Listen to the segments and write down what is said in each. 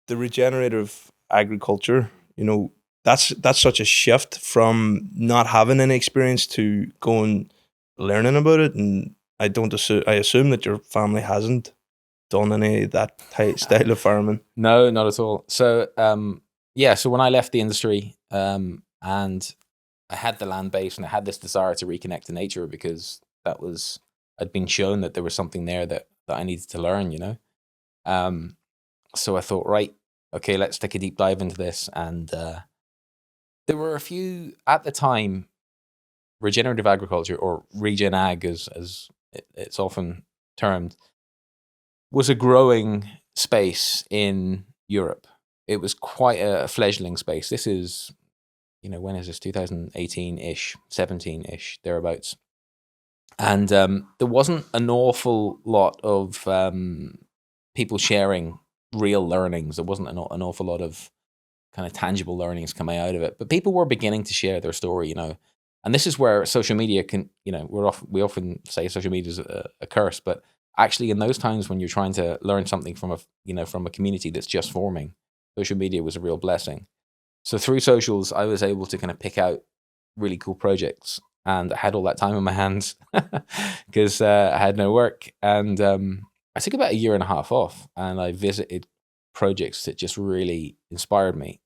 the regenerative agriculture, that's such a shift from not having any experience to going learning about it. And I assume that your family hasn't done any of that style of farming. No, not at all. So, so when I left the industry, and I had the land base and I had this desire to reconnect to nature because I'd been shown that there was something there that I needed to learn, So I thought, right, okay, let's take a deep dive into this. And there were a few, at the time, regenerative agriculture, or regen ag as it's often termed, was a growing space in Europe. It was quite a fledgling space. This is, when is this? 2018-ish, 17-ish, thereabouts. And there wasn't an awful lot of people sharing real learnings. There wasn't an awful lot of kind of tangible learnings coming out of it. But people were beginning to share their story, And this is where social media can, we often say social media is a curse, but actually in those times when you're trying to learn something from a community that's just forming, social media was a real blessing. So through socials, I was able to kind of pick out really cool projects, and I had all that time on my hands because I had no work. And I took about a year and a half off, and I visited projects that just really inspired me.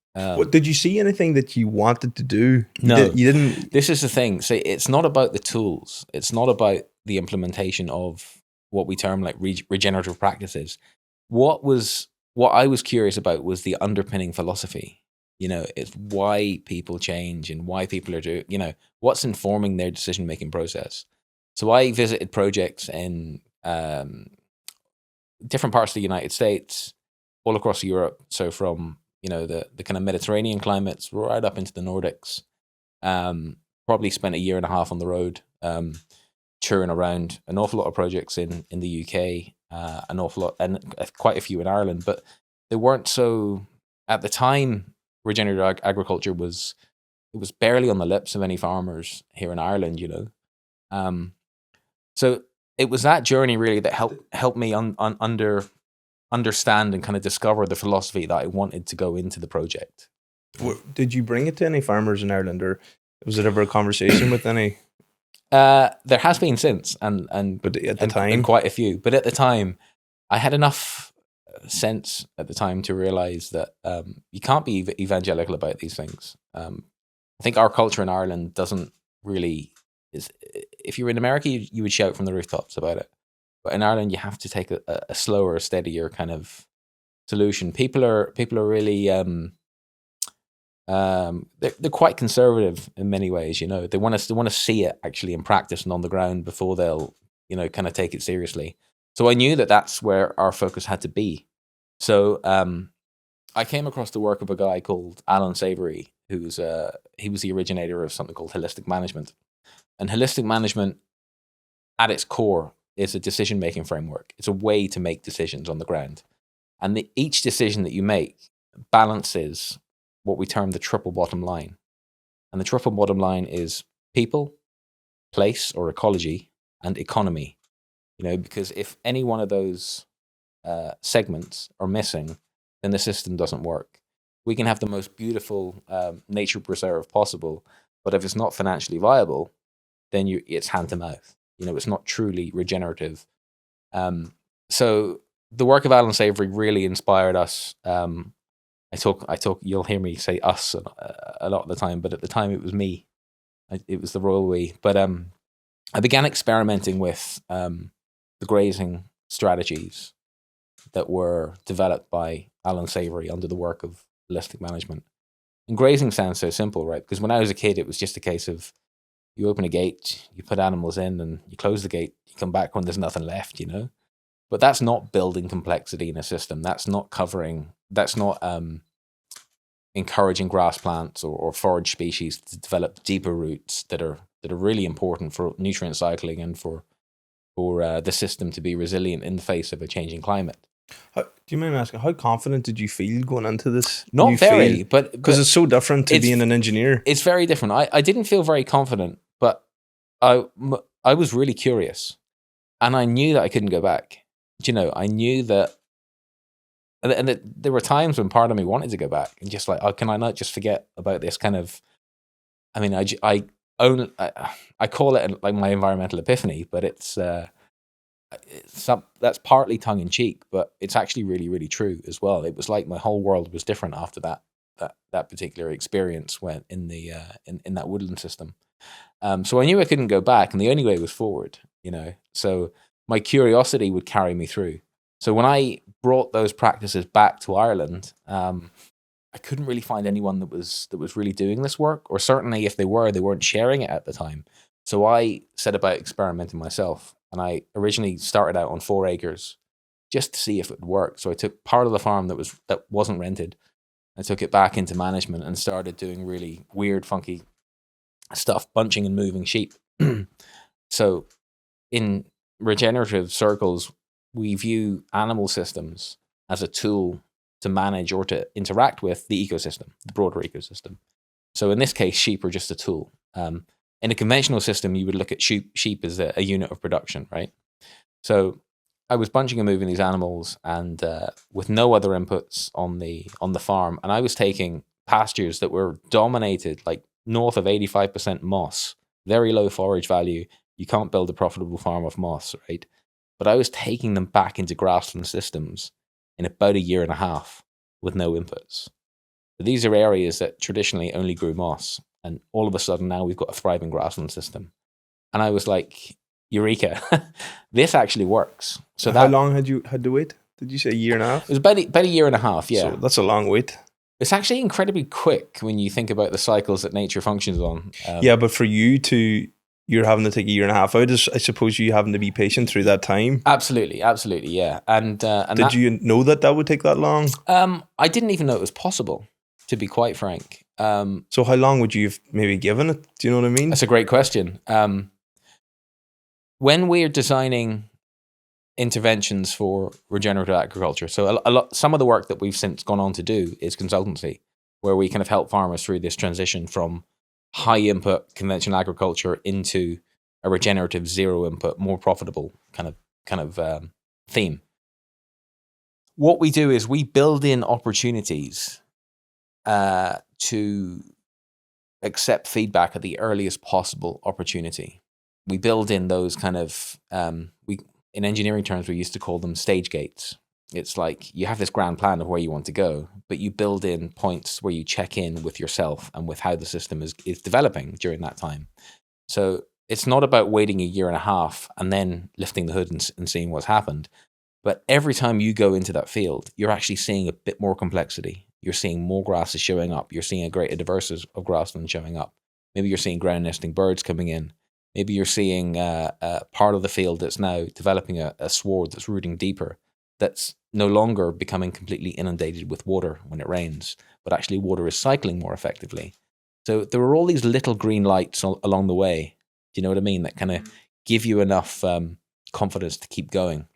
Did you see anything that you wanted to do? No, you didn't. This is the thing. So it's not about the tools. It's not about the implementation of what we term like regenerative practices. What I was curious about was the underpinning philosophy. It's why people change and why people are doing, what's informing their decision-making process. So I visited projects in different parts of the United States, all across Europe. So from, the kind of Mediterranean climates right up into the Nordics. Probably spent a year and a half on the road, touring around an awful lot of projects in the UK, an awful lot, and quite a few in Ireland, but they weren't so, at the time, regenerative agriculture was barely on the lips of any farmers here in Ireland, So it was that journey really that helped me understand and kind of discover the philosophy that I wanted to go into the project. Did you bring it to any farmers in Ireland, or was it ever a conversation with any? There has been since, but at the time, and quite a few. But at the time, I had enough sense at the time to realize that you can't be evangelical about these things. I think our culture in Ireland doesn't really if you were in America, you would shout from the rooftops about it. But in Ireland, you have to take a slower, steadier kind of solution. People are really they're quite conservative in many ways. They want to see it actually in practice and on the ground before they'll kind of take it seriously. So I knew that that's where our focus had to be. So I came across the work of a guy called Alan Savory, he was the originator of something called holistic management. And holistic management, at its core, is a decision-making framework. It's a way to make decisions on the ground. And each decision that you make balances what we term the triple bottom line. And the triple bottom line is people, place or ecology, and economy. Because if any one of those segments are missing, then the system doesn't work. We can have the most beautiful nature preserve possible, but if it's not financially viable, then it's hand to mouth. It's not truly regenerative. So the work of Alan Savory really inspired us. I talk. You'll hear me say us a lot of the time, but at the time it was me. It was the royal we. But I began experimenting with the grazing strategies that were developed by Alan Savory under the work of holistic management. And grazing sounds so simple, right? Because when I was a kid, it was just a case of you open a gate, you put animals in, and you close the gate. You come back when there's nothing left, But that's not building complexity in a system. That's not encouraging grass plants or forage species to develop deeper roots that are really important for nutrient cycling and for the system to be resilient in the face of a changing climate. Do you mind me asking, how confident did you feel going into this? Not very, but because it's so different to being an engineer. It's very different. I didn't feel very confident, but I was really curious, and I knew that I couldn't go back. I knew that there were times when part of me wanted to go back and just like, oh, can I not just forget about this kind of? I mean, I call it like my environmental epiphany, but it's that's partly tongue in cheek, but it's actually really, really true as well. It was like my whole world was different after that particular experience when in the in that woodland system. So I knew I couldn't go back, and the only way was forward. So my curiosity would carry me through. So when I brought those practices back to Ireland, I couldn't really find anyone that was really doing this work, or certainly if they were, they weren't sharing it at the time. So I set about experimenting myself, and I originally started out on 4 acres just to see if it would work. So I took part of the farm that wasn't rented, I took it back into management and started doing really weird, funky stuff, bunching and moving sheep. So in regenerative circles, we view animal systems as a tool to manage or to interact with the ecosystem, the broader ecosystem. So in this case, sheep are just a tool. In a conventional system, you would look at sheep as a unit of production, right? So I was bunching and moving these animals, and with no other inputs on the farm, and I was taking pastures that were dominated, like north of 85% moss, very low forage value. You can't build a profitable farm off moss, right? But I was taking them back into grassland systems in about a year and a half with no inputs. So these are areas that traditionally only grew moss, and all of a sudden now we've got a thriving grassland system. And I was like, eureka, this actually works. So how long had you had to wait? Did you say a year and a half? It was about a year and a half, yeah. So that's a long wait. It's actually incredibly quick when you think about the cycles that nature functions on. Yeah, but for you're having to take a year and a half out. I suppose you having to be patient through that time. Absolutely, yeah. And did you know that would take that long? I didn't even know it was possible, to be quite frank. So how long would you have maybe given it? Do you know what I mean? That's a great question. When we're designing interventions for regenerative agriculture, so some of the work that we've since gone on to do is consultancy, where we kind of help farmers through this transition from high input conventional agriculture into a regenerative zero input, more profitable kind of theme. What we do is we build in opportunities to accept feedback at the earliest possible opportunity. We build in those kind of in engineering terms, we used to call them stage gates. It's like you have this grand plan of where you want to go, but you build in points where you check in with yourself and with how the system is developing during that time. So it's not about waiting a year and a half and then lifting the hood and seeing what's happened. But every time you go into that field, you're actually seeing a bit more complexity. You're seeing more grasses showing up. You're seeing a greater diversity of grassland showing up. Maybe you're seeing ground nesting birds coming in. Maybe you're seeing part of the field that's now developing a sward that's rooting deeper, that's no longer becoming completely inundated with water when it rains, but actually water is cycling more effectively. So there are all these little green lights along the way, do you know what I mean, that kind of give you enough confidence to keep going.